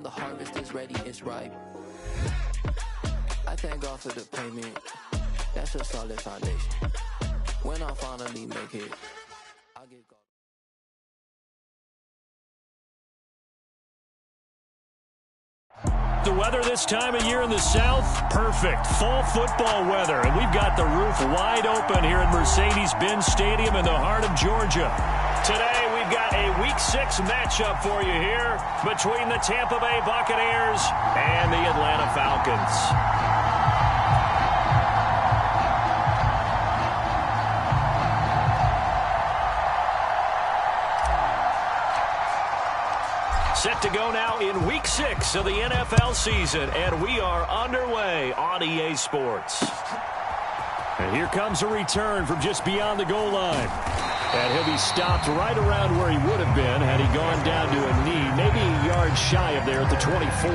the harvest is ready, it's ripe. I thank God for the payment. That's a solid foundation. When I finally make it, I'll give God. The weather this time of year in the South, perfect. Fall football weather. And we've got the roof wide open here at Mercedes-Benz Stadium in the heart of Georgia. Today, we've got a Week 6 matchup for you here between the Tampa Bay Buccaneers and the Atlanta Falcons. Set to go now in Week 6 of the NFL season, and we are underway on EA Sports. And here comes a return from just beyond the goal line. And he'll be stopped right around where he would have been had he gone down to a knee, maybe a yard shy of there at the 24.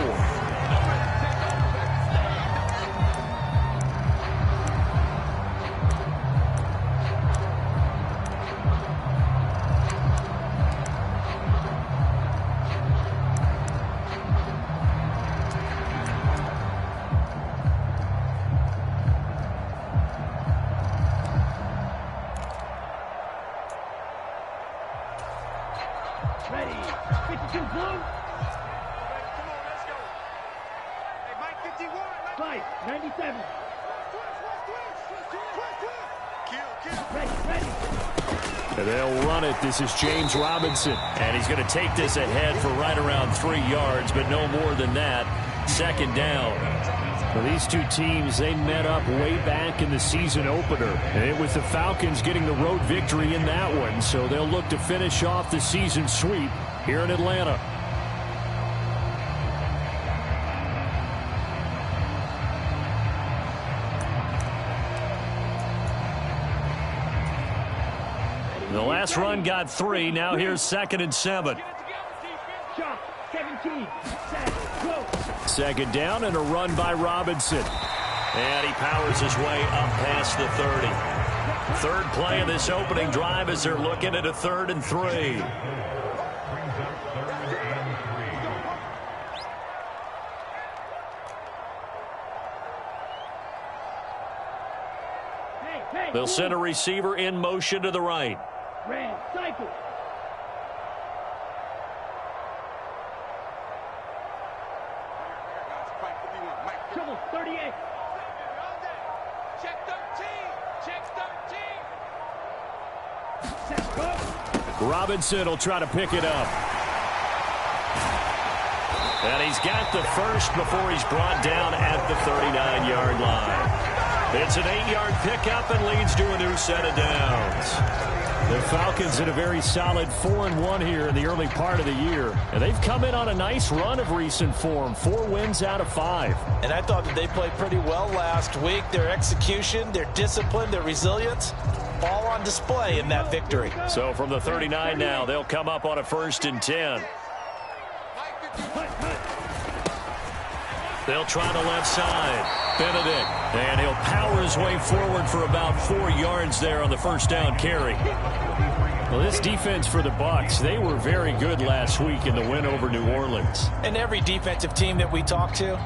Ready. 52 blue. Come on, let's go. Hey, Mike 51. Fight. 97. Ready. And they'll run it. This is James Robinson. And he's going to take this ahead for right around 3 yards, but no more than that. Second down. Well, these two teams, they met up way back in the season opener. And it was the Falcons getting the road victory in that one. So they'll look to finish off the season sweep here in Atlanta. The last run got 3. Now here's 2nd and 7. 17. Second down and a run by Robinson. And he powers his way up past the 30. Third play of this opening drive as they're looking at a 3rd and 3. They'll send a receiver in motion to the right. Red cycle. Trouble 38. Check 13. Robinson will try to pick it up. And he's got the first before he's brought down at the 39-yard line. It's an 8-yard pickup and leads to a new set of downs. The Falcons in a very solid 4-1 here in the early part of the year. And they've come in on a nice run of recent form. 4 wins out of 5. And I thought that they played pretty well last week. Their execution, their discipline, their resilience, all on display in that victory. So from the 39 now, they'll come up on a 1st and 10. They'll try the left side. Benedict. And he'll power his way forward for about 4 yards there on the first down carry. Well, this defense for the Bucs, they were very good last week in the win over New Orleans. And every defensive team that we talk to,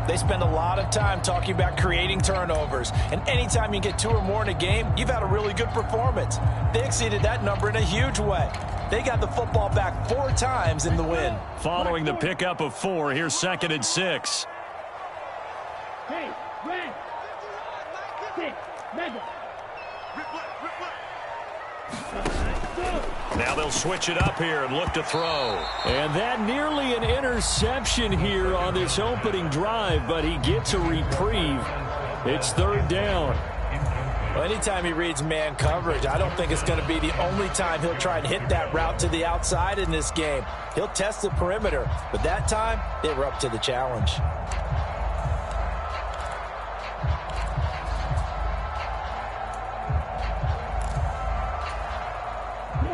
they spend a lot of time talking about creating turnovers. And anytime you get 2 or more in a game, you've had a really good performance. They exceeded that number in a huge way. They got the football back 4 times in the win. Following the pickup of 4, here's 2nd and 6. Hey, red. 6. Mega. Now they'll switch it up here and look to throw. And that nearly an interception here on this opening drive, but he gets a reprieve. It's 3rd down. Well, anytime he reads man coverage, I don't think it's going to be the only time he'll try and hit that route to the outside in this game. He'll test the perimeter, but that time they were up to the challenge.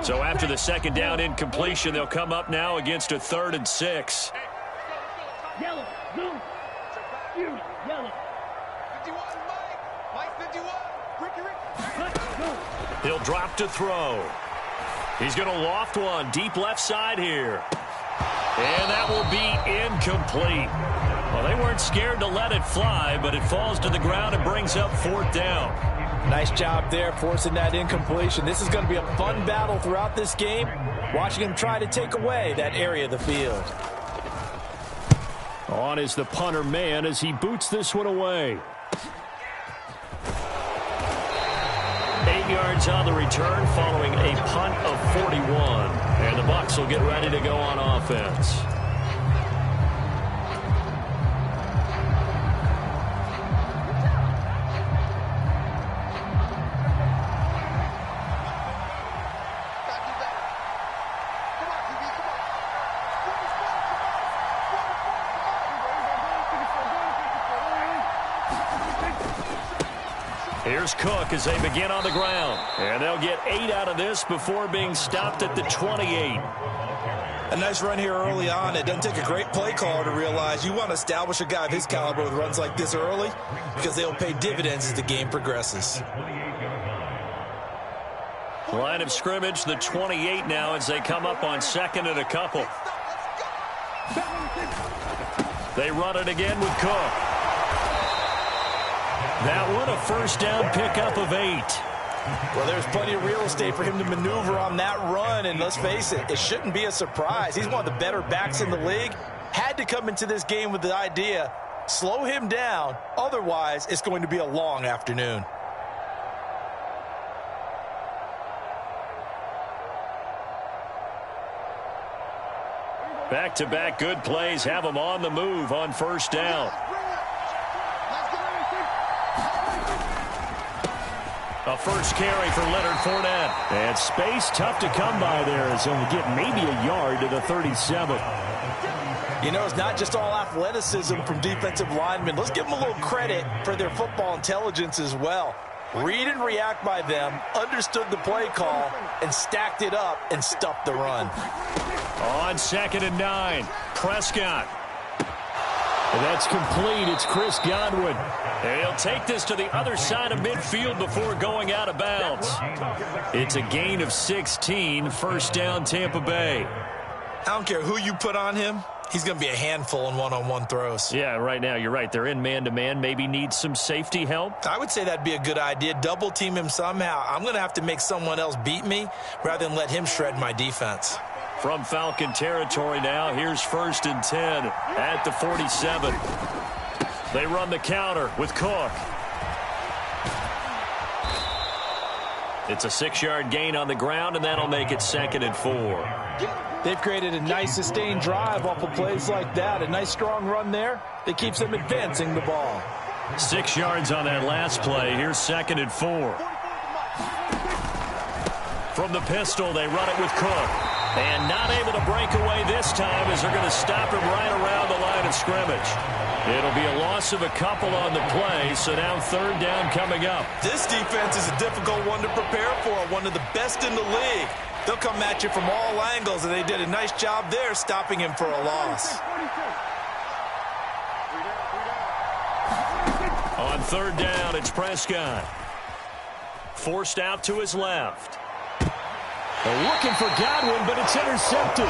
So after the 2nd down incompletion, they'll come up now against a 3rd and 6. Yellow, blue, yellow. 51, Mike 51. He'll drop to throw. He's going to loft one deep left side here. And that will be incomplete. Well, they weren't scared to let it fly, but it falls to the ground and brings up 4th down. Nice job there forcing that incompletion. This is going to be a fun battle throughout this game, watching him try to take away that area of the field. On is the punter man as he boots this one away. 8 yards on the return following a punt of 41. And the Bucs will get ready to go on offense. Here's Cook as they begin on the ground. And they'll get 8 out of this before being stopped at the 28. A nice run here early on. It doesn't take a great play caller to realize you want to establish a guy of his caliber with runs like this early because they'll pay dividends as the game progresses. Line of scrimmage, the 28 now as they come up on 2nd and a couple. They run it again with Cook. That one a 1st down pickup of 8. Well, there's plenty of real estate for him to maneuver on that run, and let's face it, it shouldn't be a surprise. He's one of the better backs in the league. Had to come into this game with the idea, slow him down, otherwise it's going to be a long afternoon. Back-to-back good plays have them on the move on 1st down. A first carry for Leonard Fournette. And space tough to come by there as he'll get maybe a yard to the 37. You know, it's not just all athleticism from defensive linemen. Let's give them a little credit for their football intelligence as well. Read and react by them, understood the play call, and stacked it up and stuffed the run. On 2nd and 9, Prescott. And that's complete. It's Chris Godwin. And he'll take this to the other side of midfield before going out of bounds. It's a gain of 16, 1st down Tampa Bay. I don't care who you put on him. He's going to be a handful in one-on-one throws. Yeah, right now you're right. They're in man-to-man. Maybe need some safety help. I would say that'd be a good idea. Double team him somehow. I'm going to have to make someone else beat me rather than let him shred my defense. From Falcon territory now, here's 1st and 10 at the 47. They run the counter with Cook. It's a 6-yard gain on the ground, and that'll make it 2nd and 4. They've created a nice sustained drive off of plays like that. A nice strong run there that keeps them advancing the ball. 6 yards on that last play. Here's 2nd and 4. From the pistol, they run it with Cook. And not able to break away this time as they're going to stop him right around the line of scrimmage. It'll be a loss of a couple on the play, so now 3rd down coming up. This defense is a difficult one to prepare for, one of the best in the league. They'll come at you from all angles, and they did a nice job there stopping him for a loss. On 3rd down, it's Prescott. Forced out to his left. They're looking for Godwin, but it's intercepted.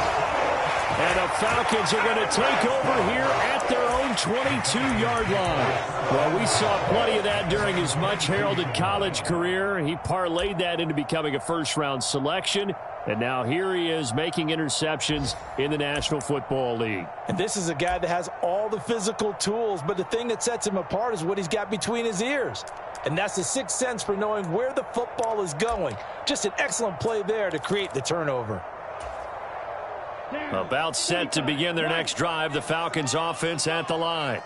And the Falcons are going to take over here at their own 22-yard line. Well, we saw plenty of that during his much-heralded college career. He parlayed that into becoming a first-round selection. And now here he is making interceptions in the National Football League. And this is a guy that has all the physical tools, but the thing that sets him apart is what he's got between his ears. And that's the sixth sense for knowing where the football is going. Just an excellent play there to create the turnover. About set to begin their next drive, the Falcons offense at the line.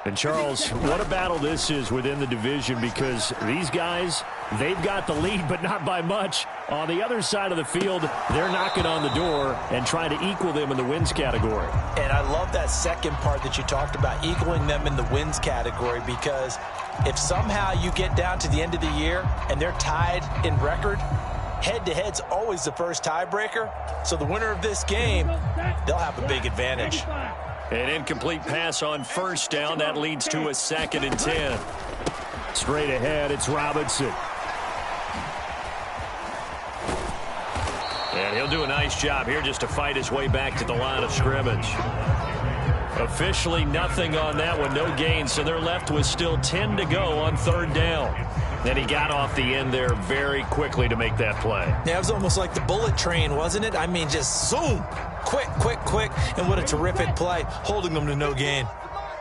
And Charles, what a battle this is within the division, because these guys, they've got the lead, but not by much. On the other side of the field, they're knocking on the door and trying to equal them in the wins category. And I love that second part that you talked about, equaling them in the wins category, because if somehow you get down to the end of the year and they're tied in record, head-to-head's always the first tiebreaker. So the winner of this game, they'll have a big advantage. An incomplete pass on first down. That leads to a 2nd and 10. Straight ahead, it's Robinson. And he'll do a nice job here just to fight his way back to the line of scrimmage. Officially nothing on that one, no gain, so they're left with still 10 to go on third down. And he got off the end there very quickly to make that play. Yeah, it was almost like the bullet train, wasn't it? I mean, just zoom, quick, quick, quick, and what a terrific play, holding them to no gain.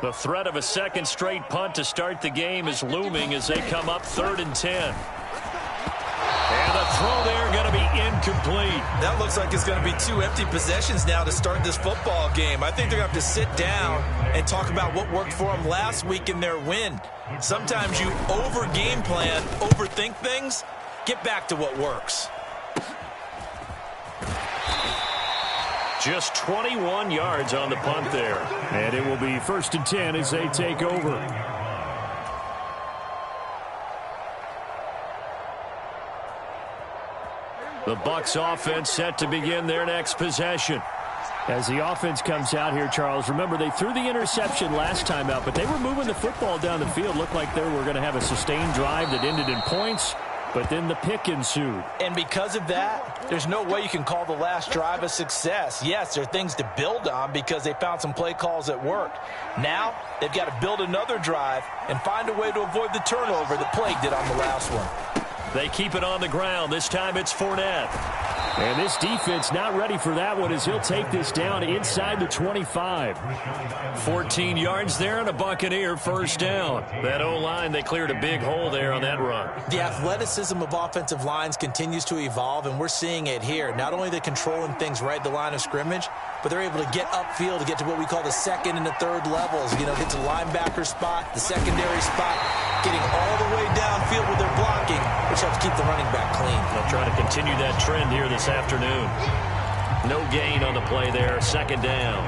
The threat of a second straight punt to start the game is looming as they come up 3rd and 10. And the throw there going to be incomplete. That looks like it's going to be 2 empty possessions now to start this football game. I think they're going to have to sit down and talk about what worked for them last week in their win. Sometimes you over-game plan, overthink things. Get back to what works. Just 21 yards on the punt there. And it will be 1st and 10 as they take over. The Bucs offense set to begin their next possession. As the offense comes out here, Charles, remember they threw the interception last time out, but they were moving the football down the field. Looked like they were going to have a sustained drive that ended in points, but then the pick ensued. And because of that, there's no way you can call the last drive a success. Yes, there are things to build on because they found some play calls that worked. Now, they've got to build another drive and find a way to avoid the turnover that plagued it on the last one. They keep it on the ground. This time it's Fournette. And this defense not ready for that one as he'll take this down inside the 25. 14 yards there and a Buccaneer first down. That O-line, they cleared a big hole there on that run. The athleticism of offensive lines continues to evolve, and we're seeing it here. Not only are they controlling things right at the line of scrimmage, but they're able to get upfield to get to what we call the 2nd and the 3rd levels. You know, get to the linebacker spot, the secondary spot, getting all the way downfield with their blocking, which helps keep the running back clean. They'll try to continue that trend here this afternoon. No gain on the play there, 2nd down.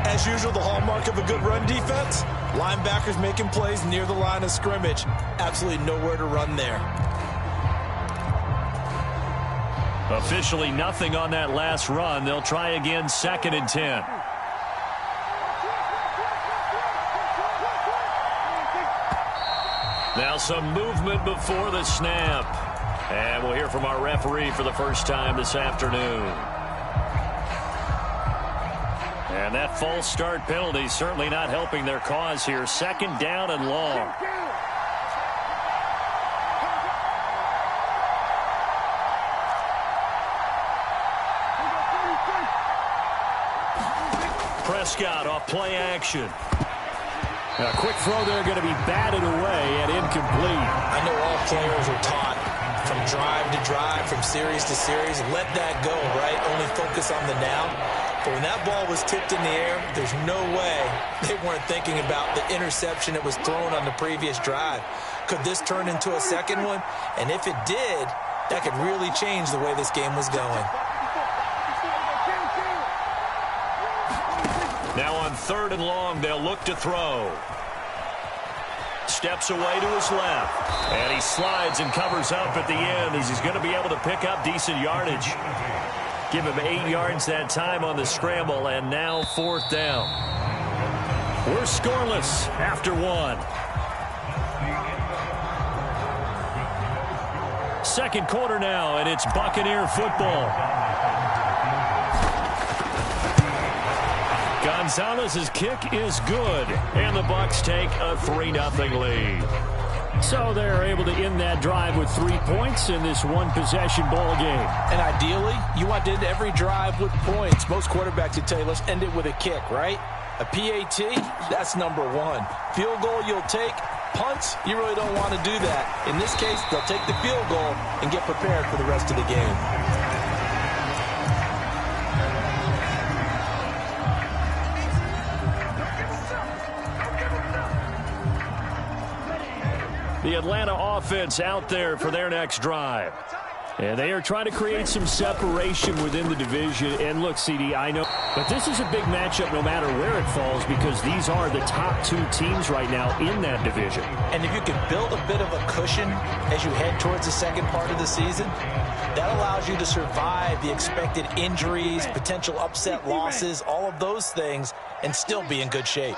As usual, the hallmark of a good run defense, linebackers making plays near the line of scrimmage. Absolutely nowhere to run there. Officially nothing on that last run. They'll try again, 2nd and 10. Now some movement before the snap. And we'll hear from our referee for the first time this afternoon. And that false start penalty certainly not helping their cause here. 2nd down and long. Prescott off play action. A quick throw there going to be batted away and incomplete. I know all players are taught from drive to drive, from series to series, let that go, right? Only focus on the now. But when that ball was tipped in the air, there's no way they weren't thinking about the interception that was thrown on the previous drive. Could this turn into a second one? And if it did, that could really change the way this game was going. Now on 3rd and long, they'll look to throw. Steps away to his left. And he slides and covers up at the end as he's going to be able to pick up decent yardage. Give him 8 yards that time on the scramble, and now 4th down. We're scoreless after 1. 2nd quarter now, and it's Buccaneer football. Gonzalez's kick is good, and the Bucs take a 3-0 lead. So they're able to end that drive with 3 points in this one-possession ball game. And ideally, you want to end every drive with points. Most quarterbacks would tell you, let's end it with a kick, right? A PAT, that's number 1. Field goal you'll take. Punts, you really don't want to do that. In this case, they'll take the field goal and get prepared for the rest of the game. The Atlanta offense out there for their next drive. And they are trying to create some separation within the division. And look, CD, I know, but this is a big matchup no matter where it falls because these are the top 2 teams right now in that division. And if you can build a bit of a cushion as you head towards the second part of the season, that allows you to survive the expected injuries, potential upset losses, all of those things, and still be in good shape.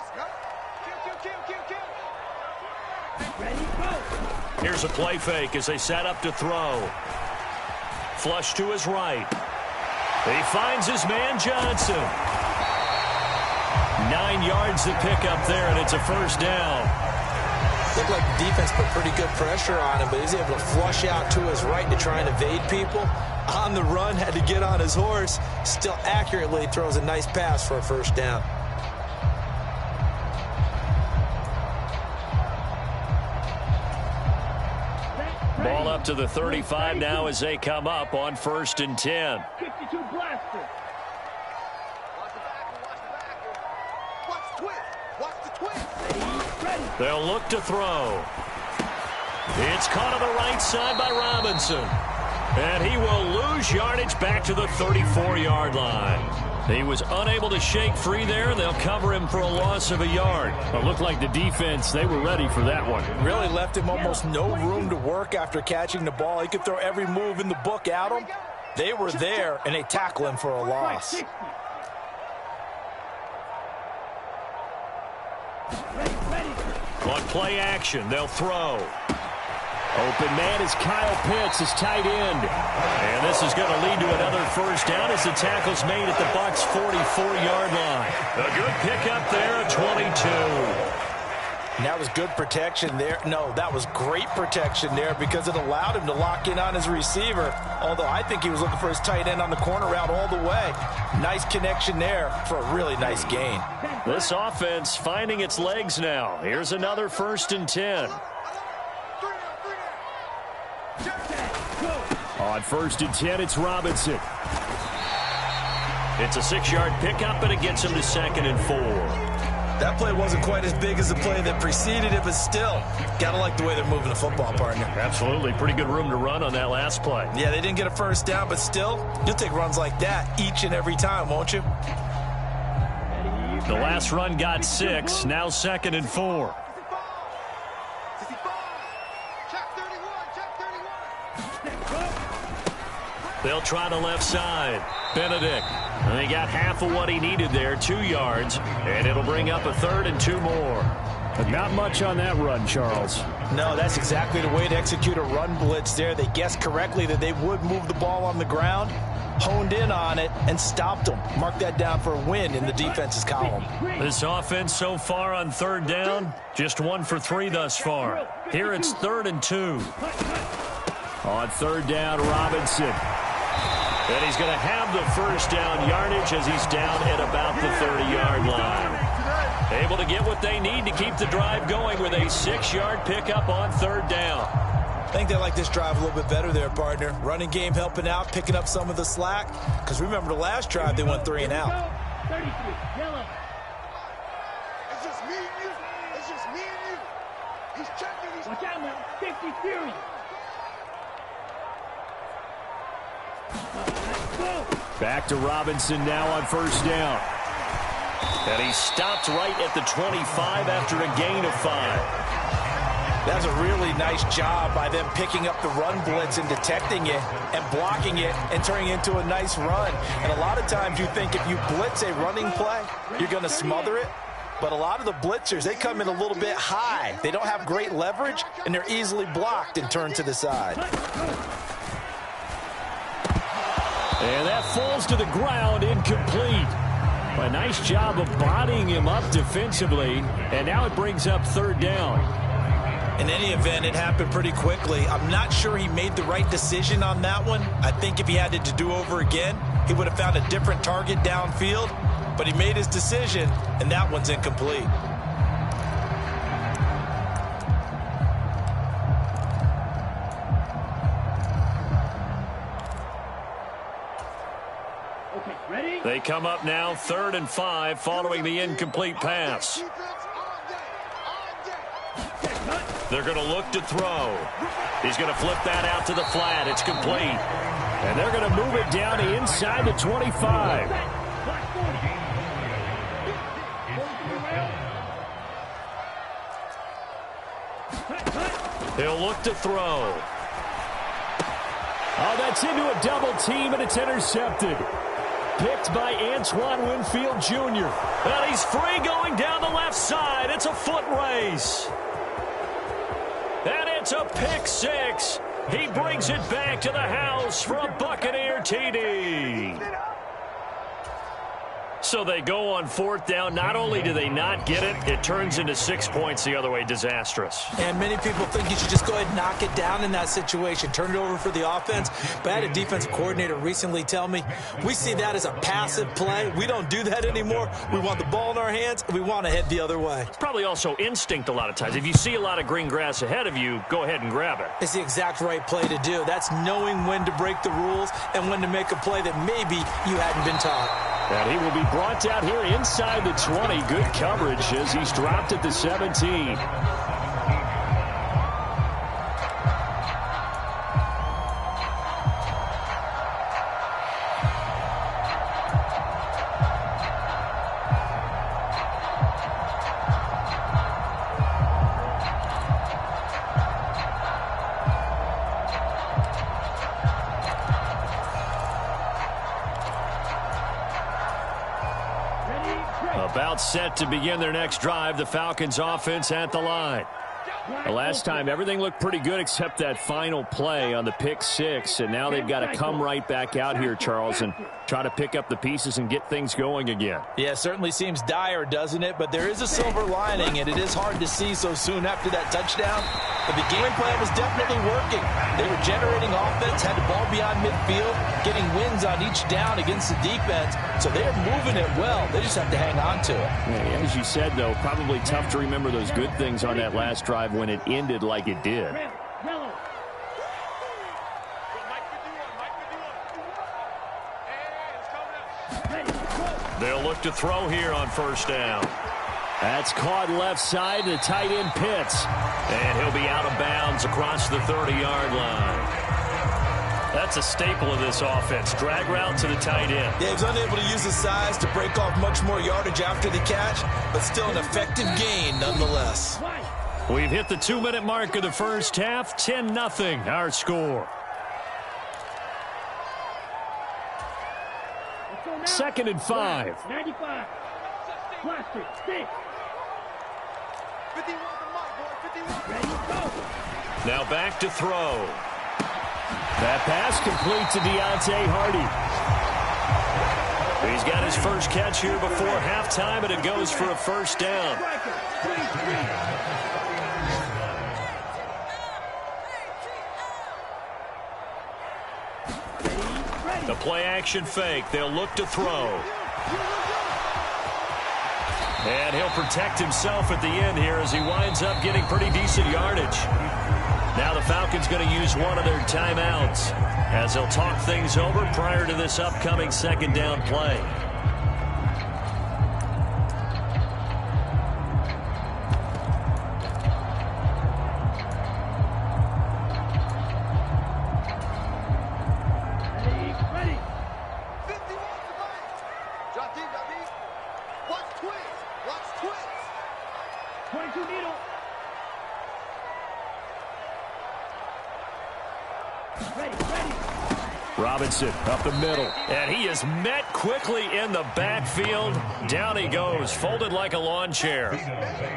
Here's a play fake as they set up to throw. Flush to his right. He finds his man Johnson. 9 9 yards to pick up there, and it's a first down. Looked like the defense put pretty good pressure on him, but he's able to flush out to his right to try and evade people. On the run, had to get on his horse. Still accurately throws a nice pass for a first down. Ball up to the 35 now as they come up on 1st and 10. 52 blaster. They'll look to throw. It's caught on the right side by Robinson. And he will lose yardage back to the 34-yard line. He was unable to shake free there, and they'll cover him for a loss of a yard. It looked like the defense, they were ready for that one. Really left him almost no room to work after catching the ball. He could throw every move in the book at him. They were there, and they tackle him for a loss. On play action, they'll throw. Open man is Kyle Pitts, his tight end. And this is going to lead to another first down as the tackle's made at the Bucs' 44-yard line. A good pickup there at 22. And that was good protection there. No, that was great protection there because it allowed him to lock in on his receiver. Although I think he was looking for his tight end on the corner route all the way. Nice connection there for a really nice gain. This offense finding its legs now. Here's another 1st and 10. On 1st and 10, it's Robinson. It's a 6-yard pickup, and it gets him to 2nd and 4. That play wasn't quite as big as the play that preceded it, but still, gotta like the way they're moving the football, partner. Absolutely. Pretty good room to run on that last play. Yeah, they didn't get a first down, but still, you'll take runs like that each and every time, won't you? The last run got 6, now 2nd and 4. They'll try the left side. Benedict. And he got half of what he needed there, 2 yards. And it'll bring up a 3rd and 2 more. But not much on that run, Charles. No, that's exactly the way to execute a run blitz there. They guessed correctly that they would move the ball on the ground, honed in on it, and stopped them. Mark that down for a win in the defense's column. This offense so far on 3rd down, just 1 for 3 thus far. Here it's 3rd and 2. On 3rd down, Robinson. And he's going to have the first down yardage as he's down at about the 30-yard line. Able to get what they need to keep the drive going with a 6-yard pickup on 3rd down. I think they like this drive a little bit better there, partner. Running game helping out, picking up some of the slack. Because remember the last drive, they went 3 and out. 33, yellow. It's just me and you. It's just me and you. He's checking. Watch out now. 50 Fury. Back to Robinson now on 1st down. And he stopped right at the 25 after a gain of 5. That's a really nice job by them picking up the run blitz and detecting it and blocking it and turning it into a nice run. And a lot of times you think if you blitz a running play, you're going to smother it. But a lot of the blitzers, they come in a little bit high. They don't have great leverage, and they're easily blocked and turned to the side. And that falls to the ground, incomplete. A nice job of bodying him up defensively, and now it brings up 3rd down. In any event, it happened pretty quickly. I'm not sure he made the right decision on that one. I think if he had it to do over again, he would have found a different target downfield, but he made his decision, and that one's incomplete. They come up now 3rd and 5 following the incomplete pass. They're going to look to throw. He's going to flip that out to the flat. It's complete. And they're going to move it down to inside the 25. He'll look to throw. Oh, that's into a double team, and it's intercepted. Picked by Antoine Winfield Jr. And he's free going down the left side. It's a foot race. And it's a pick 6. He brings it back to the house for a Buccaneer TD. So they go on 4th down. Not only do they not get it, it turns into 6 points the other way. Disastrous. And many people think you should just go ahead and knock it down in that situation. Turn it over for the offense. But I had a defensive coordinator recently tell me, we see that as a passive play. We don't do that anymore. We want the ball in our hands, and we want to head the other way. It's probably also instinct a lot of times. If you see a lot of green grass ahead of you, go ahead and grab it. It's the exact right play to do. That's knowing when to break the rules and when to make a play that maybe you hadn't been taught. And he will be brought down here inside the 20. Good coverage as he's dropped at the 17. About set to begin their next drive, the Falcons offense at the line. The last time, everything looked pretty good except that final play on the pick 6, and now they've got to come right back out here, Charles, and try to pick up the pieces and get things going again. Yeah, it certainly seems dire, doesn't it? But there is a silver lining, and it is hard to see so soon after that touchdown. But the game plan was definitely working. They were generating offense, had the ball beyond midfield, getting wins on each down against the defense. So they're moving it well. They just have to hang on to it. Yeah, as you said, though, probably tough to remember those good things on that last drive when it ended like it did. They'll look to throw here on 1st down. That's caught left side. The tight end Pitts. And he'll be out of bounds across the 30-yard line. That's a staple of this offense. Drag route to the tight end. Yeah, he's unable to use his size to break off much more yardage after the catch, but still an effective gain nonetheless. We've hit the 2-minute mark of the first half. 10-0 our score. 2nd and 5. 95. Plastic. Stick. 51 the mark, boy. 51. Ready, go. Now back to throw. That pass complete to Deontay Hardy. He's got his first catch here before halftime, and it goes for a 1st down. The play-action fake. They'll look to throw. And he'll protect himself at the end here as he winds up getting pretty decent yardage. Now the Falcons going to use one of their timeouts as they'll talk things over prior to this upcoming 2nd down play. Robinson up the middle. And he is met quickly in the backfield. Down he goes, folded like a lawn chair.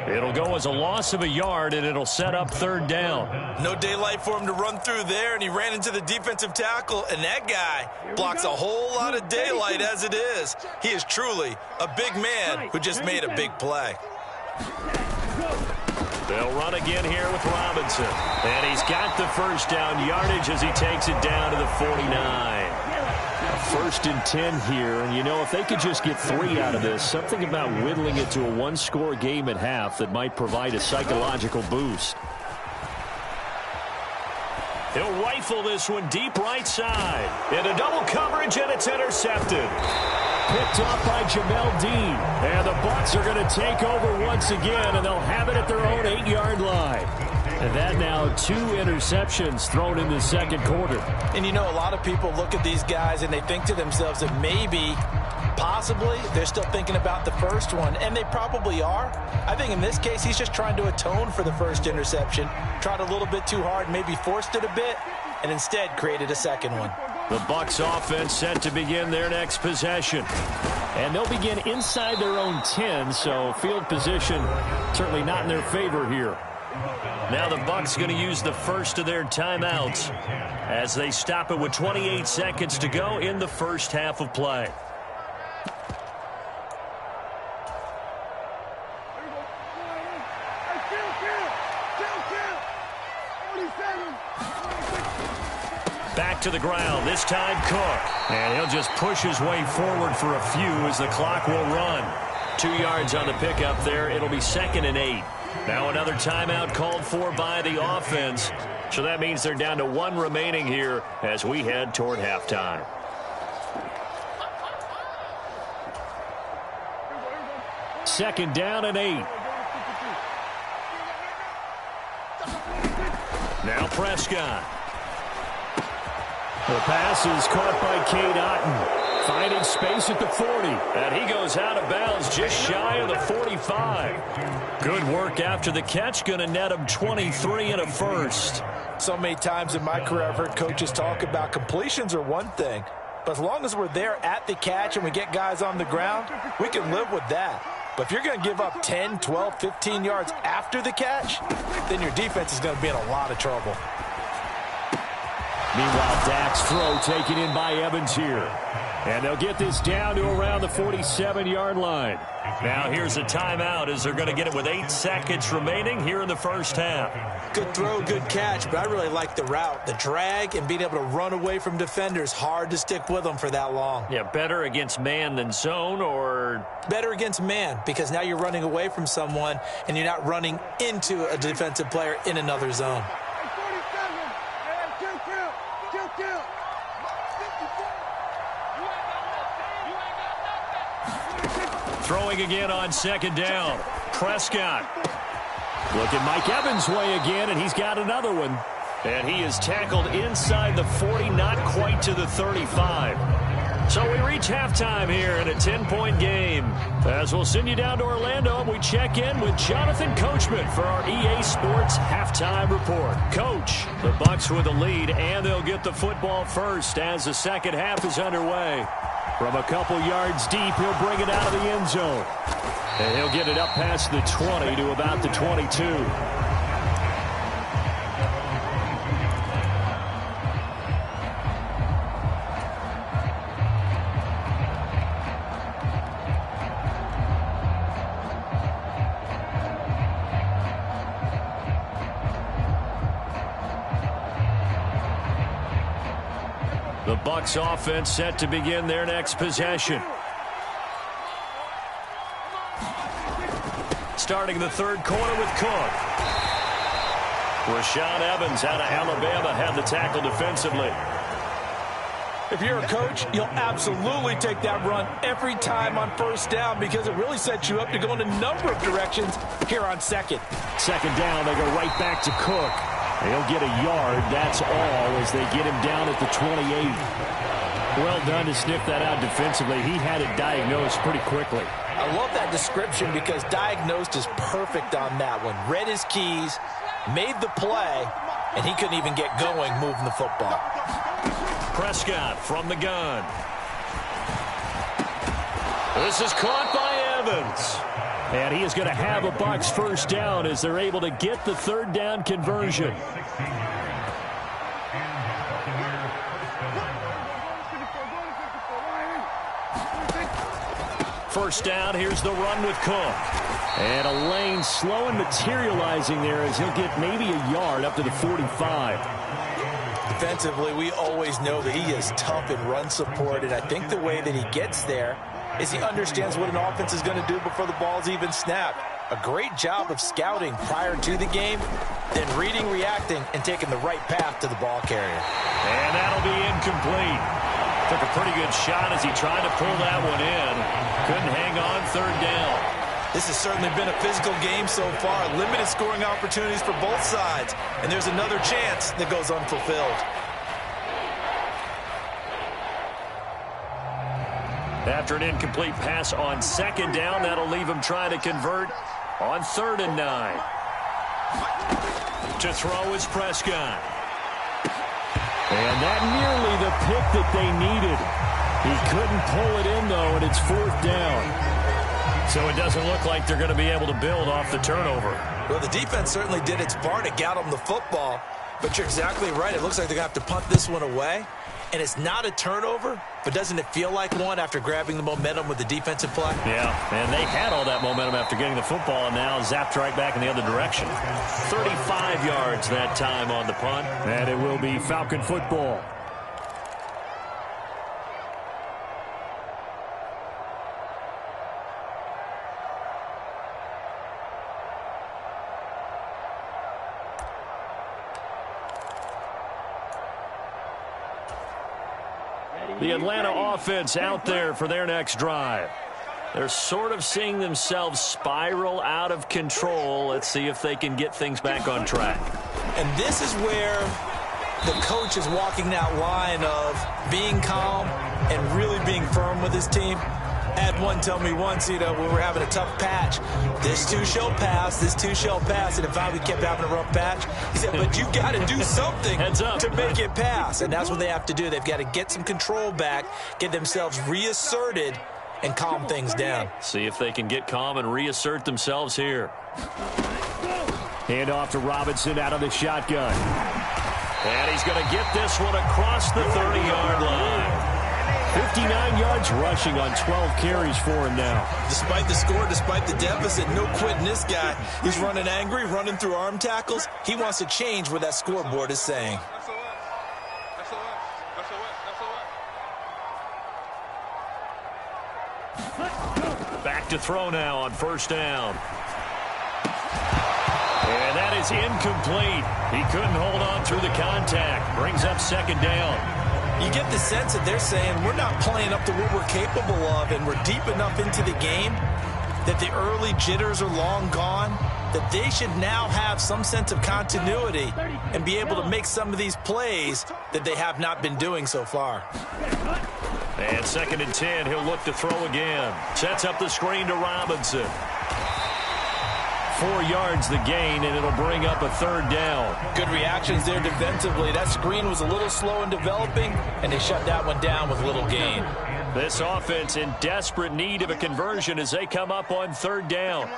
It'll go as a loss of a yard, and it'll set up 3rd down. No daylight for him to run through there, and he ran into the defensive tackle, and that guy blocks a whole lot of daylight as it is. He is truly a big man who just made a big play. They'll run again here with Robinson. And he's got the 1st down yardage as he takes it down to the 49. 1st and 10 here, and you know, if they could just get 3 out of this, something about whittling it to a 1-score game at half that might provide a psychological boost. He'll rifle this one deep right side. Into double coverage, and it's intercepted. Picked off by Jamel Dean. And the Bucs are going to take over once again, and they'll have it at their own 8-yard line. And that now 2 interceptions thrown in the 2nd quarter. And you know, a lot of people look at these guys and they think to themselves that maybe, possibly, they're still thinking about the first one. And they probably are. I think in this case, he's just trying to atone for the first interception. Tried a little bit too hard, maybe forced it a bit, and instead created a 2nd one. The Bucs offense set to begin their next possession. And they'll begin inside their own 10, so field position certainly not in their favor here. Now the Bucs going to use the first of their timeouts as they stop it with 28 seconds to go in the first half of play. Back to the ground, this time Cook. And he'll just push his way forward for a few as the clock will run. 2 yards on the pickup there. It'll be 2nd and 8. Now another timeout called for by the offense. So that means they're down to 1 remaining here as we head toward halftime. Second down and 8. Now Prescott. The pass is caught by Cade Otton, finding space at the 40. And he goes out of bounds just shy of the 45. Good work after the catch, going to net him 23 and a first. So many times in my career I've heard coaches talk about completions are one thing, but as long as we're there at the catch and we get guys on the ground, we can live with that. But if you're going to give up 10, 12, 15 yards after the catch, then your defense is going to be in a lot of trouble. Meanwhile, Dak's throw taken in by Evans here. And they'll get this down to around the 47-yard line. Now here's a timeout as they're going to get it with 8 seconds remaining here in the first half. Good throw, good catch, but I really like the route. The drag and being able to run away from defenders, hard to stick with them for that long. Yeah, better against man than zone, or? Better against man, because now you're running away from someone and you're not running into a defensive player in another zone. Throwing again on second down. Prescott. Look at Mike Evans' way again, and he's got another one. And he is tackled inside the 40, not quite to the 35. So we reach halftime here in a 10-point game. As we'll send you down to Orlando, and we check in with Jonathan Coachman for our EA Sports Halftime Report. Coach, the Bucs with the lead, and they'll get the football first as the second half is underway. From a couple yards deep, he'll bring it out of the end zone. And he'll get it up past the 20 to about the 22. The Bucs offense set to begin their next possession. Starting the third quarter with Cook. Rashaan Evans out of Alabama had the tackle defensively. If you're a coach, you'll absolutely take that run every time on first down because it really sets you up to go in a number of directions here on second. Second down, they go right back to Cook. He'll get a yard, that's all, as they get him down at the 28. Well done to sniff that out defensively. He had it diagnosed pretty quickly. I love that description because diagnosed is perfect on that one. Read his keys, made the play, and he couldn't even get going moving the football. Prescott from the gun. This is caught by Evans. And he is going to have a Bucs first down as they're able to get the third down conversion. First down, here's the run with Cook. And a lane slow and materializing there as he'll get maybe a yard up to the 45. Defensively, we always know that he is tough in run support, and I think the way that he gets there is he understands what an offense is going to do before the ball's even snapped. A great job of scouting prior to the game, then reading, reacting, and taking the right path to the ball carrier. And that'll be incomplete. Took a pretty good shot as he tried to pull that one in. Couldn't hang on third down. This has certainly been a physical game so far. Limited scoring opportunities for both sides. And there's another chance that goes unfulfilled. After an incomplete pass on second down, that'll leave him trying to convert on 3rd and 9. To throw is Prescott. And that nearly the pick that they needed. He couldn't pull it in, though, and it's 4th down. So it doesn't look like they're going to be able to build off the turnover. Well, the defense certainly did its part to get them the football. But you're exactly right. It looks like they're going to have to punt this one away. and it's not a turnover, but doesn't it feel like one after grabbing the momentum with the defensive play? Yeah, and they had all that momentum after getting the football, and now zapped right back in the other direction. 35 yards that time on the punt, and it will be Falcon football. The Atlanta offense out there for their next drive. They're sort of seeing themselves spiral out of control. Let's see if they can get things back on track. And this is where the coach is walking that line of being calm and really being firm with his team. I had one tell me once, when we were having a tough patch, this too shall pass, this too shall pass. And if we kept having a rough patch, he said, but you've got to do something to make it pass. And that's what they have to do. They've got to get some control back, get themselves reasserted, and calm things down. See if they can get calm and reassert themselves here. Hand off to Robinson out of the shotgun. And he's going to get this one across the 30-yard line. 59 yards rushing on 12 carries for him now. Despite the score, despite the deficit, no quitting this guy. He's running angry, running through arm tackles. He wants to change what that scoreboard is saying. Back to throw now on first down. And that is incomplete. He couldn't hold on through the contact. Brings up second down. You get the sense that they're saying we're not playing up to what we're capable of, and we're deep enough into the game that the early jitters are long gone, that they should now have some sense of continuity and be able to make some of these plays that they have not been doing so far. And 2nd and 10, he'll look to throw again. Sets up the screen to Robinson. 4 yards the gain, and it'll bring up a third down. Good reactions there defensively. That screen was a little slow in developing, and they shut that one down with little gain. This offense in desperate need of a conversion as they come up on third down.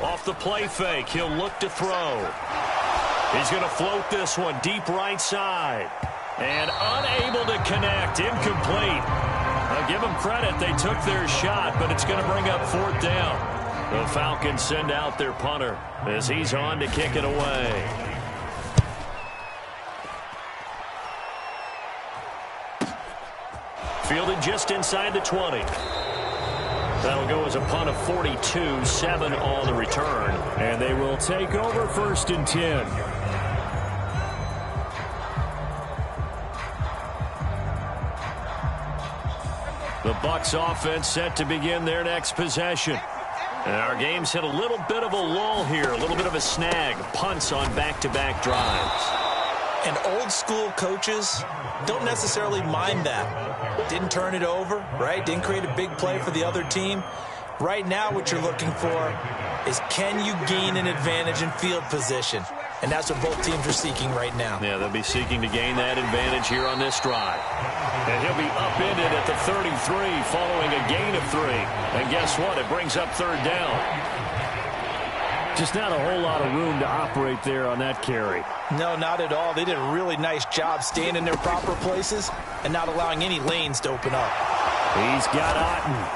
Off the play fake, he'll look to throw. He's going to float this one deep right side. And unable to connect, incomplete. I'll give them credit, they took their shot, but it's going to bring up fourth down. The Falcons send out their punter as he's on to kick it away. Fielded just inside the 20. That'll go as a punt of 42, 7 on the return. And they will take over 1st and 10. The Bucs offense set to begin their next possession. And our game's hit a little bit of a lull here, a little bit of a snag. Punts on back-to-back drives. And old-school coaches don't necessarily mind that. Didn't turn it over, right? Didn't create a big play for the other team. Right now what you're looking for is can you gain an advantage in field position? And that's what both teams are seeking right now. Yeah, they'll be seeking to gain that advantage here on this drive. And he'll be upended at the 33 following a gain of 3. And guess what? It brings up third down. Just not a whole lot of room to operate there on that carry. No, not at all. They did a really nice job staying in their proper places and not allowing any lanes to open up. He's got Otten.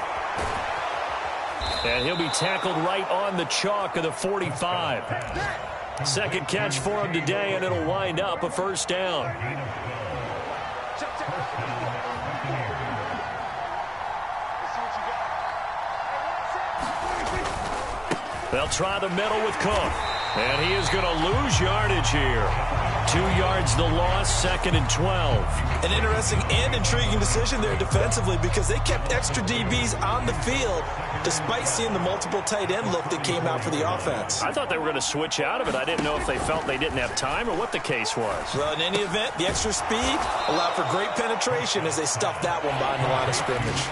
And he'll be tackled right on the chalk of the 45. Second catch for him today, and it'll wind up a first down. They'll try the middle with Cook. And he is going to lose yardage here. 2 yards the loss, 2nd and 12. An interesting and intriguing decision there defensively because they kept extra DBs on the field despite seeing the multiple tight end look that came out for the offense. I thought they were going to switch out of it. I didn't know if they felt they didn't have time or what the case was. Well, in any event, the extra speed allowed for great penetration as they stuffed that one behind the line of scrimmage.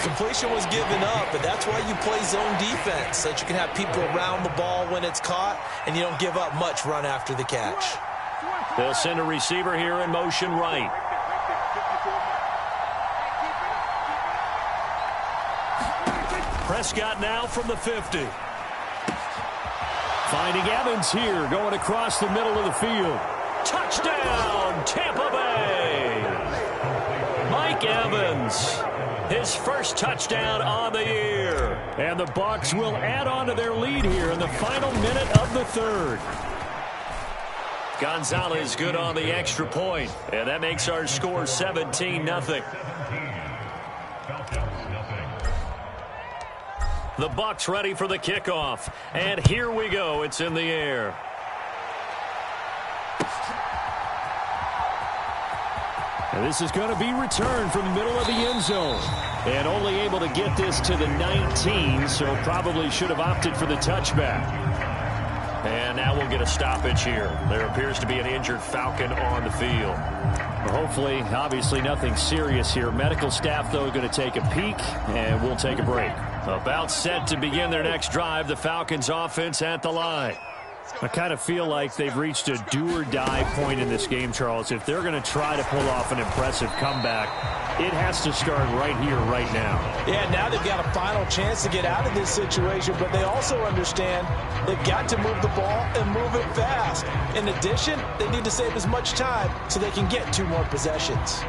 Completion was given up, but that's why you play zone defense, so that you can have people around the ball when it's caught, and you don't give up much run after the catch. They'll send a receiver here in motion right. Prescott now from the 50. Finding Evans here, going across the middle of the field. Touchdown, Tampa Bay! Mike Evans, his first touchdown on the year. And the Bucs will add on to their lead here in the final minute of the third. Gonzalez good on the extra point, and that makes our score 17-0. The Bucs ready for the kickoff, and here we go. It's in the air. And this is going to be returned from the middle of the end zone. And only able to get this to the 19, so probably should have opted for the touchback. And now we'll get a stoppage here. There appears to be an injured Falcon on the field. Well, hopefully, obviously nothing serious here. Medical staff, though, going to take a peek, and we'll take a break. About set to begin their next drive, the Falcons offense at the line. I kind of feel like they've reached a do-or-die point in this game, Charles. If they're going to try to pull off an impressive comeback, it has to start right here, right now. Yeah, now they've got a final chance to get out of this situation, but they also understand they've got to move the ball and move it fast. In addition, they need to save as much time so they can get 2 more possessions.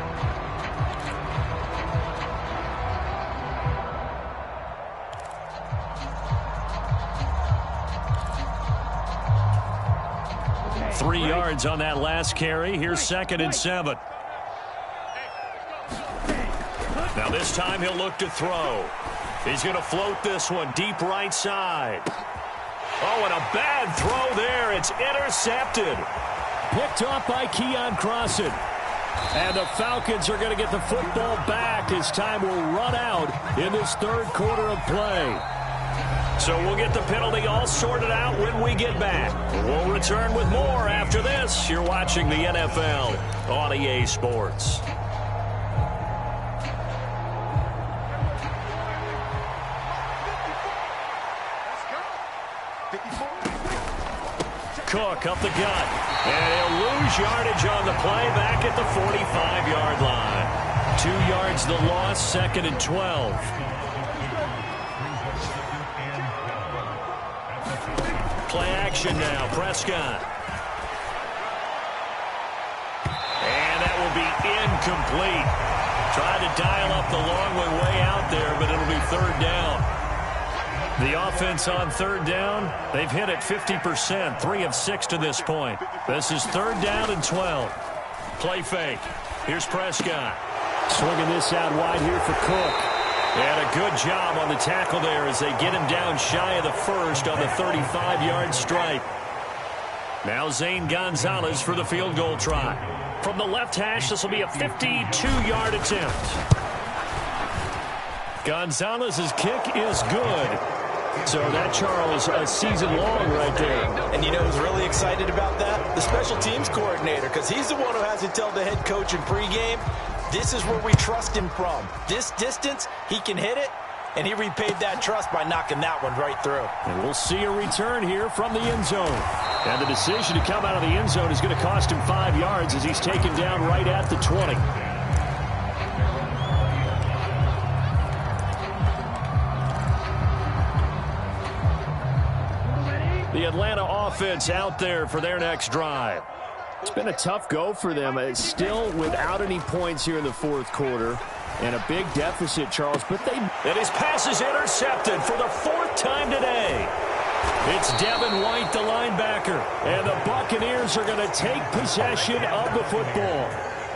Three yards on that last carry. Here's 2nd and 7. Now this time he'll look to throw. He's going to float this one deep right side. Oh, and a bad throw there. It's intercepted. Picked off by Keon Crossan. And the Falcons are going to get the football back as time will run out in this third quarter of play. So we'll get the penalty all sorted out when we get back. We'll return with more after this. You're watching the NFL on EA Sports. Cook up the gut. And he'll lose yardage on the play back at the 45-yard line. 2 yards the loss, 2nd and 12. Play action now, Prescott. And that will be incomplete. Tried to dial up the long way out there, but it'll be 3rd down. The offense on 3rd down, they've hit it 50%, 3 of 6 to this point. This is 3rd down and 12. Play fake. Here's Prescott. Swinging this out wide here for Cook. And a good job on the tackle there as they get him down shy of the 1st on the 35-yard stripe. Now Zane Gonzalez for the field goal try. From the left hash, this will be a 52-yard attempt. Gonzalez's kick is good. So that, Charles, a season long right there. And you know who's really excited about that? The special teams coordinator, because he's the one who has to tell the head coach in pregame, this is where we trust him from. This distance, he can hit it, and he repaid that trust by knocking that one right through. And we'll see a return here from the end zone. And the decision to come out of the end zone is going to cost him 5 yards as he's taken down right at the 20. The Atlanta offense out there for their next drive. It's been a tough go for them. It's still without any points here in the 4th quarter. And a big deficit, Charles. But and his pass is intercepted for the 4th time today. It's Devin White, the linebacker. And the Buccaneers are going to take possession of the football.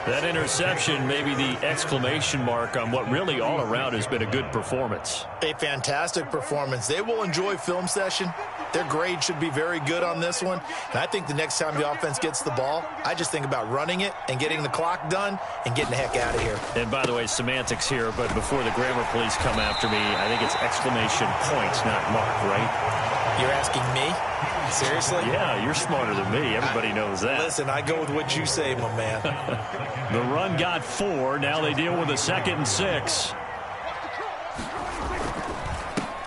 That interception may be the exclamation mark on what really all around has been a good performance. A fantastic performance. They will enjoy film session. Their grade should be very good on this one. And I think the next time the offense gets the ball, I just think about running it and getting the clock done and getting the heck out of here. And by the way, semantics here, but before the grammar police come after me, I think it's exclamation points, not mark, right? You're asking me? Seriously? Yeah, you're smarter than me. Everybody knows that. Listen, I go with what you say, my man. The run got 4. Now they deal with a 2nd and 6.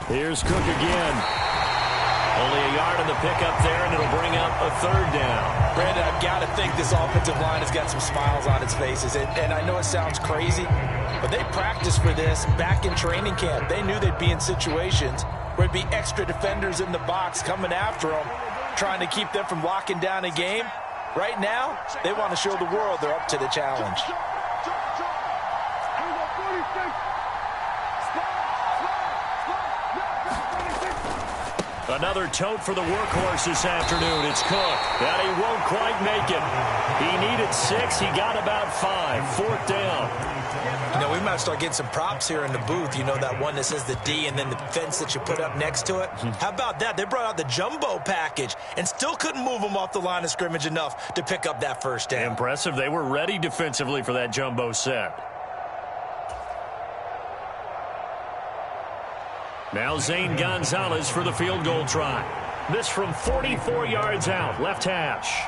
Here's Cook again. Only a yard on the pickup there, and it'll bring up a 3rd down. Brandon, I've got to think this offensive line has got some smiles on its faces. And I know it sounds crazy, but they practiced for this back in training camp. They knew they'd be in situations where it'd be extra defenders in the box coming after them, trying to keep them from locking down a game. Right now, they want to show the world they're up to the challenge. Another tote for the workhorse this afternoon. It's Cook. And he won't quite make it. He needed 6. He got about 5. 4th down. You know, we might start getting some props here in the booth. You know, that one that says the D and then the fence that you put up next to it? How about that? They brought out the jumbo package and still couldn't move them off the line of scrimmage enough to pick up that first down. Impressive. They were ready defensively for that jumbo set. Now Zane Gonzalez for the field goal try. This from 44 yards out, left hash.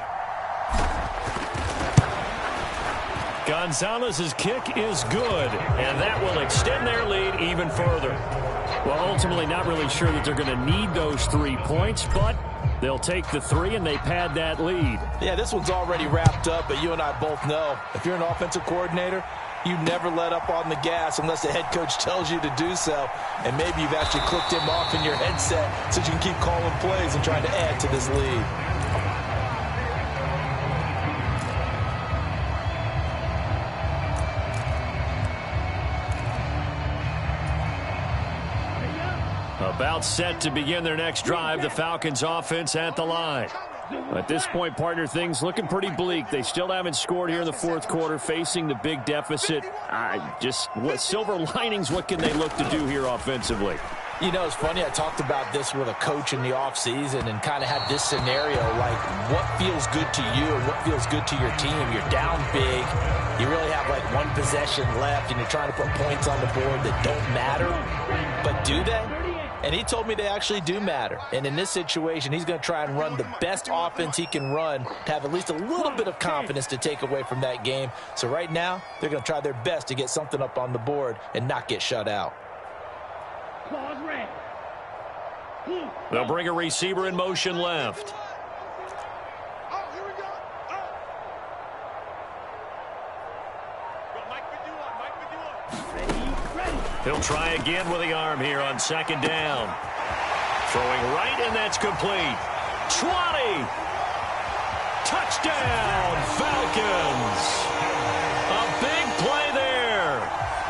Gonzalez's kick is good, and that will extend their lead even further. Well, ultimately not really sure that they're going to need those 3 points, but they'll take the 3 and they pad that lead. Yeah, this one's already wrapped up, but you and I both know if you're an offensive coordinator, you never let up on the gas unless the head coach tells you to do so. And maybe you've actually clicked him off in your headset so you can keep calling plays and trying to add to this lead. About set to begin their next drive, the Falcons offense at the line. At this point, partner, things looking pretty bleak. They still haven't scored here in the 4th quarter, facing the big deficit. What silver linings, what can they look to do here offensively? You know, it's funny, I talked about this with a coach in the offseason and kind of had this scenario, like what feels good to you and what feels good to your team. You're down big. You really have like 1 possession left, and you're trying to put points on the board that don't matter. But do they? And he told me they actually do matter. And in this situation, he's going to try and run the best offense he can run to have at least a little bit of confidence to take away from that game. So right now, they're going to try their best to get something up on the board and not get shut out. They'll bring a receiver in motion left. He'll try again with the arm here on 2nd down. Throwing right, and that's complete. Shawty! Touchdown, Falcons! A big play there.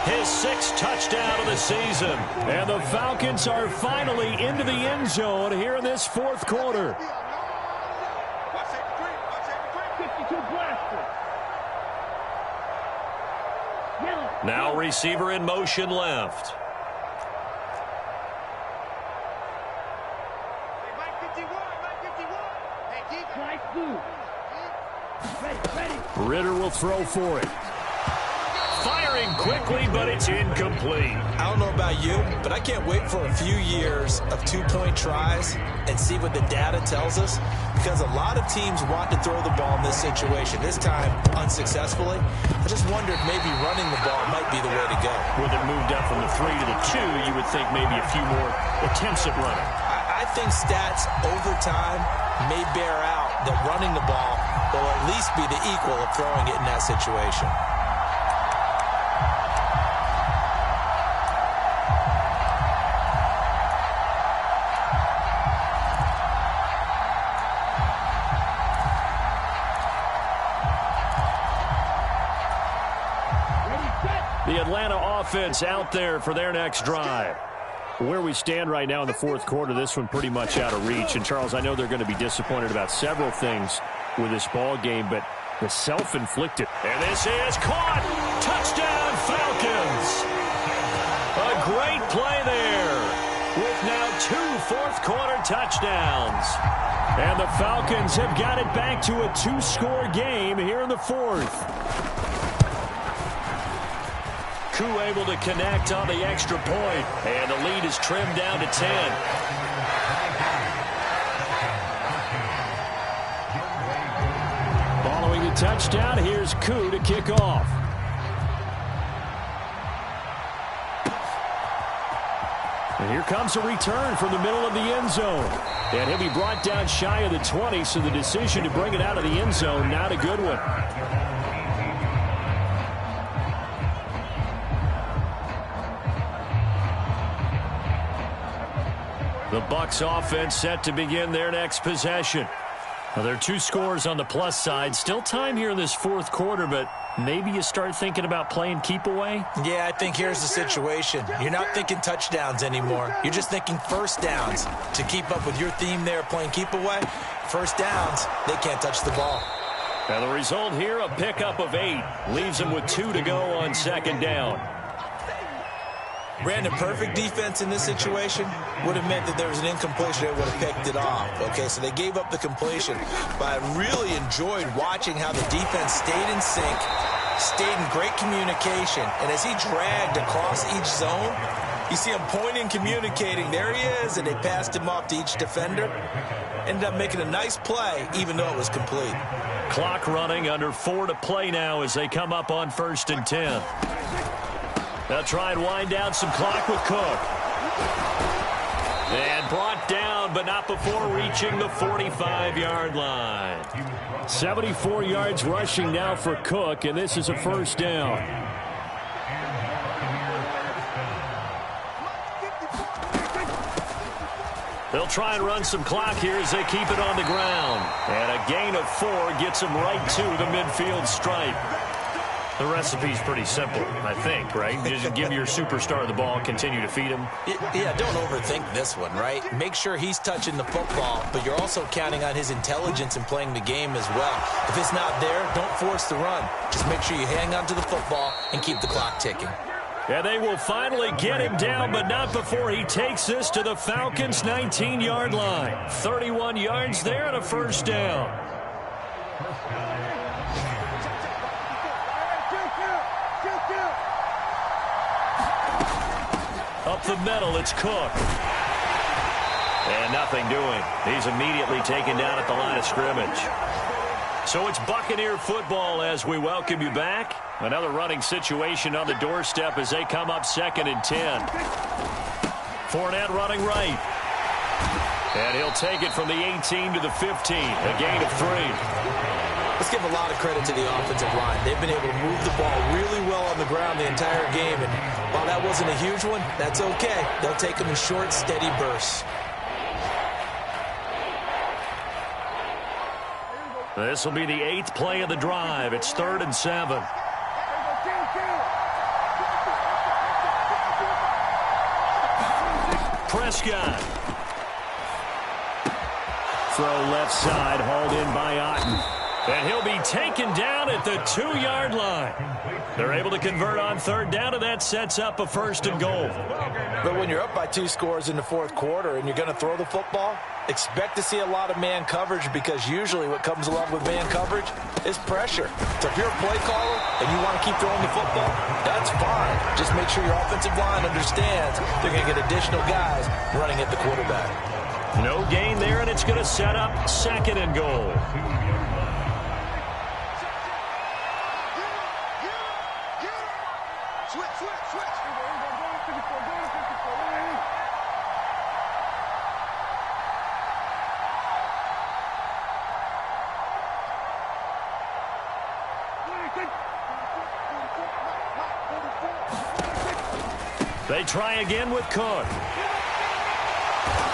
His 6th touchdown of the season. And the Falcons are finally into the end zone here in this 4th quarter. Now receiver in motion left. Ritter will throw for it. Firing quickly, but it's incomplete. I don't know about you, but I can't wait for a few years of 2-point tries and see what the data tells us, because a lot of teams want to throw the ball in this situation, this time unsuccessfully. I just wonder if maybe running the ball might be the way to go. With it moved up from the 3 to the 2, you would think maybe a few more attempts at running. I think stats over time may bear out that running the ball will at least be the equal of throwing it in that situation. The Atlanta offense out there for their next drive. Where we stand right now in the 4th quarter, this one pretty much out of reach. And, Charles, I know they're going to be disappointed about several things with this ball game, but the self-inflicted. And this is caught. Touchdown, Falcons. A great play there with now 2 4th-quarter touchdowns. And the Falcons have got it back to a 2-score game here in the 4th. Koo able to connect on the extra point, and the lead is trimmed down to 10. Following the touchdown, here's Koo to kick off. And here comes a return from the middle of the end zone. And he'll be brought down shy of the 20, so the decision to bring it out of the end zone, not a good one. The Bucs offense set to begin their next possession. Well, there are 2 scores on the plus side. Still time here in this fourth quarter, but maybe you start thinking about playing keep away? Yeah, I think here's the situation. You're not thinking touchdowns anymore. You're just thinking first downs. To keep up with your theme there playing keep away, first downs, they can't touch the ball. And the result here, a pickup of 8. Leaves them with 2 to go on second down. Brandon, perfect defense in this situation would have meant that there was an incompletion. They would have picked it off. Okay, so they gave up the completion. But I really enjoyed watching how the defense stayed in sync, stayed in great communication. And as he dragged across each zone, you see him pointing, communicating. There he is, and they passed him off to each defender. Ended up making a nice play, even though it was complete. Clock running, under 4 to play now as they come up on 1st and 10. They'll try and wind down some clock with Cook. And brought down, but not before reaching the 45-yard line. 74 yards rushing now for Cook, and this is a first down. They'll try and run some clock here as they keep it on the ground. And a gain of 4 gets them right to the midfield stripe. The recipe's pretty simple, I think, right? Just give your superstar the ball, continue to feed him. Yeah, don't overthink this one, right? Make sure he's touching the football, but you're also counting on his intelligence in playing the game as well. If it's not there, don't force the run. Just make sure you hang on to the football and keep the clock ticking. And they will finally get him down, but not before he takes this to the Falcons' 19-yard line. 31 yards there and a first down. Up the middle, it's Cook. And nothing doing. He's immediately taken down at the line of scrimmage. So it's Buccaneer football as we welcome you back. Another running situation on the doorstep as they come up 2nd and 10. Fournette running right. And he'll take it from the 18 to the 15. A gain of 3. Let's give a lot of credit to the offensive line. They've been able to move the ball really well on the ground the entire game. And while that wasn't a huge one, that's okay. They'll take them in short, steady bursts. This will be the 8th play of the drive. It's 3rd and 7. Prescott. Throw left side, hauled in by Otten. And he'll be taken down at the 2-yard line. They're able to convert on 3rd down, and that sets up a 1st and goal. But when you're up by 2 scores in the 4th quarter and you're going to throw the football, expect to see a lot of man coverage, because usually what comes along with man coverage is pressure. So if you're a play caller and you want to keep throwing the football, that's fine. Just make sure your offensive line understands they're going to get additional guys running at the quarterback. No gain there, and it's going to set up 2nd and goal. They try again with Cook.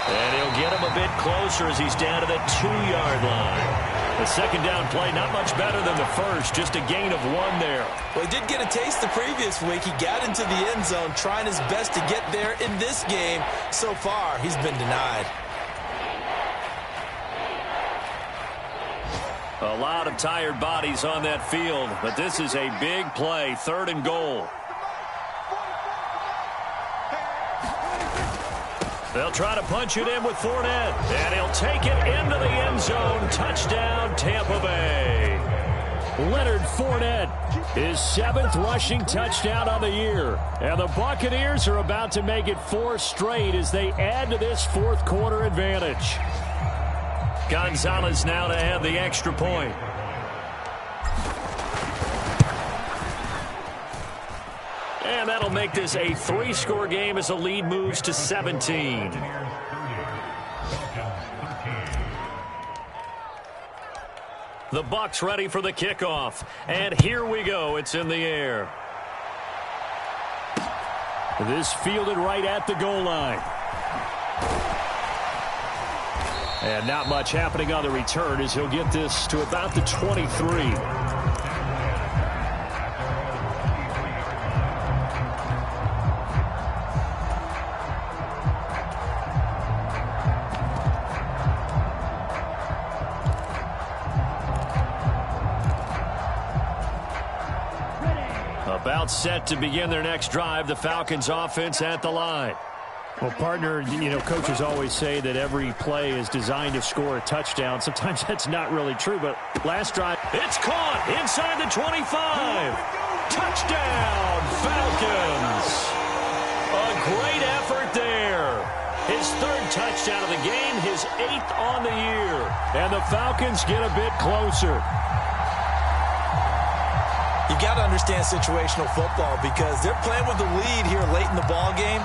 And he'll get him a bit closer as he's down to the 2-yard line. The 2nd down play, not much better than the first, just a gain of 1 there. Well, he did get a taste the previous week. He got into the end zone, trying his best to get there in this game. So far, he's been denied. A lot of tired bodies on that field, but this is a big play, 3rd and goal. They'll try to punch it in with Fournette, and he'll take it into the end zone. Touchdown, Tampa Bay. Leonard Fournette, his 7th rushing touchdown on the year. And the Buccaneers are about to make it 4 straight as they add to this 4th quarter advantage. Gonzalez now to have the extra point. And that'll make this a 3-score game as the lead moves to 17. The Bucs ready for the kickoff. And here we go. It's in the air. This fielded right at the goal line. And not much happening on the return as he'll get this to about the 23. About set to begin their next drive, the Falcons offense at the line. Well, partner, you know, coaches always say that every play is designed to score a touchdown. Sometimes that's not really true, but last drive, it's caught inside the 25. Touchdown, Falcons. A great effort there. His third touchdown of the game, his 8th on the year. And the Falcons get a bit closer. You got to understand situational football because they're playing with the lead here late in the ball game.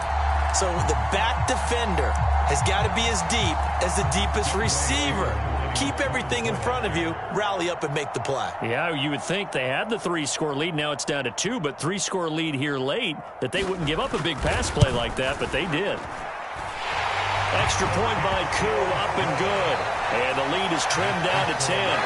So the back defender has got to be as deep as the deepest receiver. Keep everything in front of you, rally up and make the play. Yeah, you would think they had the 3-score lead. Now it's down to 2, but 3-score lead here late, that they wouldn't give up a big pass play like that, but they did. Extra point by Koo, up and good. And the lead is trimmed down to 10.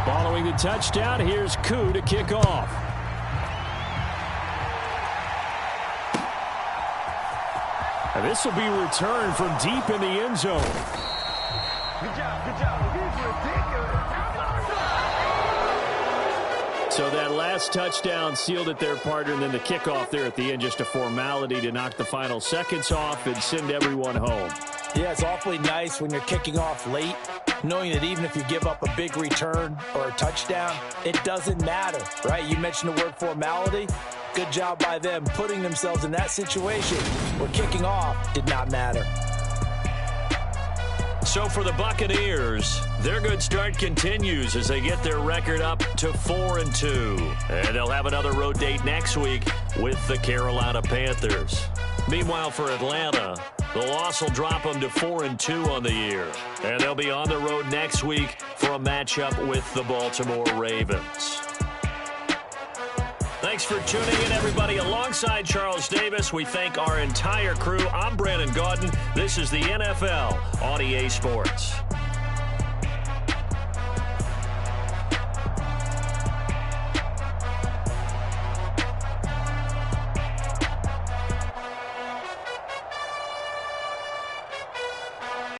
Following the touchdown, here's Koo to kick off. And this will be returned from deep in the end zone. Good job, good job. He's ridiculous. So that last touchdown sealed it there, partner, and then the kickoff there at the end, just a formality to knock the final seconds off and send everyone home. Yeah, it's awfully nice when you're kicking off late, knowing that even if you give up a big return or a touchdown, it doesn't matter, right? You mentioned the word formality. Good job by them putting themselves in that situation where kicking off did not matter. So for the Buccaneers, their good start continues as they get their record up to 4-2. And they'll have another road date next week with the Carolina Panthers. Meanwhile, for Atlanta, the loss will drop them to 4-2 on the year. And they'll be on the road next week for a matchup with the Baltimore Ravens. Thanks for tuning in, everybody. Alongside Charles Davis, we thank our entire crew. I'm Brandon Gaudin. This is the NFL on EA Sports.